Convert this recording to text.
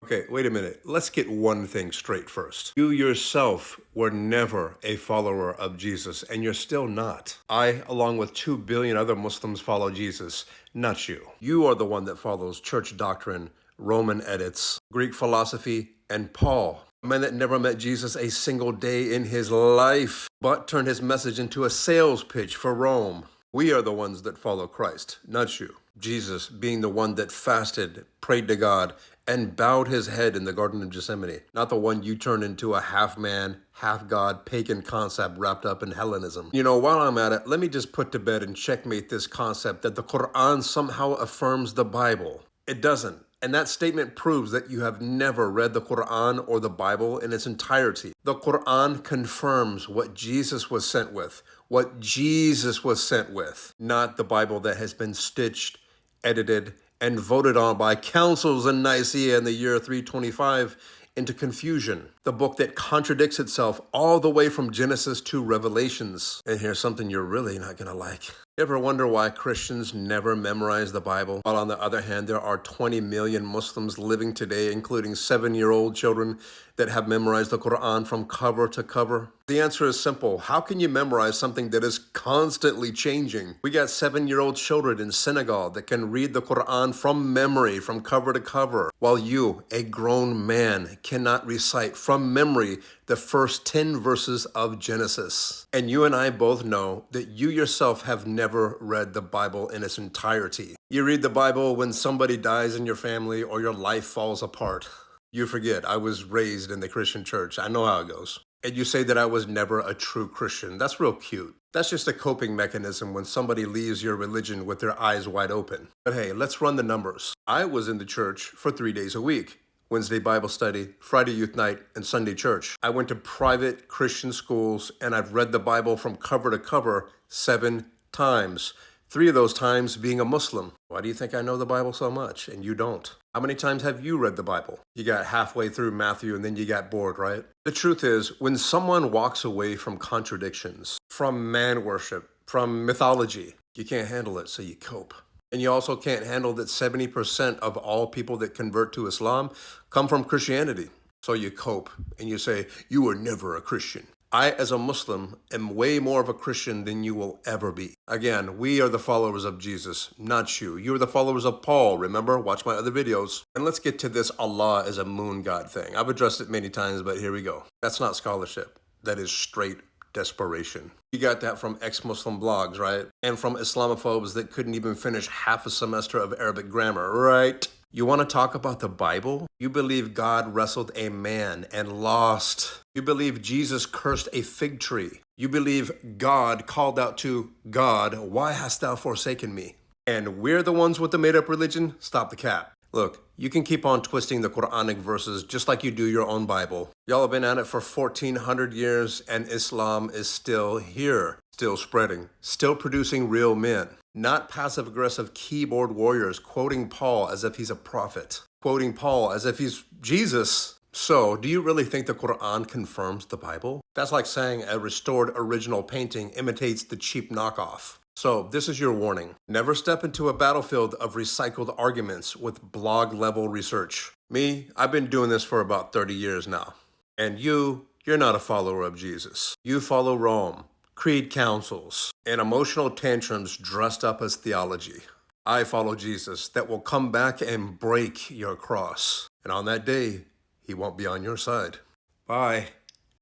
Okay, wait a minute. Let's get one thing straight first. You yourself were never a follower of Jesus, and you're still not. I, along with 2 billion other Muslims, follow Jesus, not you. You are the one that follows church doctrine, Roman edicts, Greek philosophy, and Paul, a man that never met Jesus a single day in his life, but turned his message into a sales pitch for Rome. We are the ones that follow Christ, not you. Jesus being the one that fasted, prayed to God, and bowed his head in the Garden of Gethsemane, not the one you turned into a half man, half God pagan concept wrapped up in Hellenism. You know, while I'm at it, let me just put to bed and checkmate this concept that the Quran somehow affirms the Bible. It doesn't. And that statement proves that you have never read the Quran or the Bible in its entirety. The Quran confirms what Jesus was sent with, not the Bible that has been stitched, edited, and voted on by councils in Nicaea in the year 325 into confusion. The book that contradicts itself all the way from Genesis to Revelations. And here's something you're really not gonna like. You ever wonder why Christians never memorize the Bible? While on the other hand, there are 20 million Muslims living today, including 7-year-old children that have memorized the Quran from cover to cover. The answer is simple. How can you memorize something that is constantly changing? We got 7-year-old children in Senegal that can read the Quran from memory, from cover to cover, while you, a grown man, cannot recite from memory the first 10 verses of Genesis. And you and I both know that you yourself have never read the Bible in its entirety. You read the Bible when somebody dies in your family or your life falls apart. You forget, I was raised in the Christian church. I know how it goes. And you say that I was never a true Christian. That's real cute. That's just a coping mechanism when somebody leaves your religion with their eyes wide open. But hey, let's run the numbers. I was in the church for 3 days a week. Wednesday Bible study, Friday youth night, and Sunday church. I went to private Christian schools and I've read the Bible from cover to cover 7 times. 3 of those times being a Muslim. Why do you think I know the Bible so much and you don't? How many times have you read the Bible? You got halfway through Matthew and then you got bored, right? The truth is, when someone walks away from contradictions, from man worship, from mythology, you can't handle it, so you cope. And you also can't handle that 70% of all people that convert to Islam come from Christianity. So you cope and you say, you were never a Christian. I, as a Muslim, am way more of a Christian than you will ever be. Again, we are the followers of Jesus, not you. You are the followers of Paul, remember? Watch my other videos. And let's get to this Allah as a moon god thing. I've addressed it many times, but here we go. That's not scholarship. That is straight desperation. You got that from ex-Muslim blogs, right? And from Islamophobes that couldn't even finish half a semester of Arabic grammar, right? You want to talk about the Bible? You believe God wrestled a man and lost. You believe Jesus cursed a fig tree. You believe God called out to God, why hast thou forsaken me? And we're the ones with the made-up religion? Stop the cap. Look, you can keep on twisting the Quranic verses just like you do your own Bible. Y'all have been at it for 1,400 years and Islam is still here, still spreading, still producing real men. Not passive-aggressive keyboard warriors quoting Paul as if he's a prophet, quoting Paul as if he's Jesus. So, do you really think the Quran confirms the Bible? That's like saying a restored original painting imitates the cheap knockoff. So, this is your warning. Never step into a battlefield of recycled arguments with blog-level research. Me, I've been doing this for about 30 years now. And you're not a follower of Jesus. You follow Rome, creed councils, and emotional tantrums dressed up as theology. I follow Jesus that will come back and break your cross. And on that day, he won't be on your side. Bye.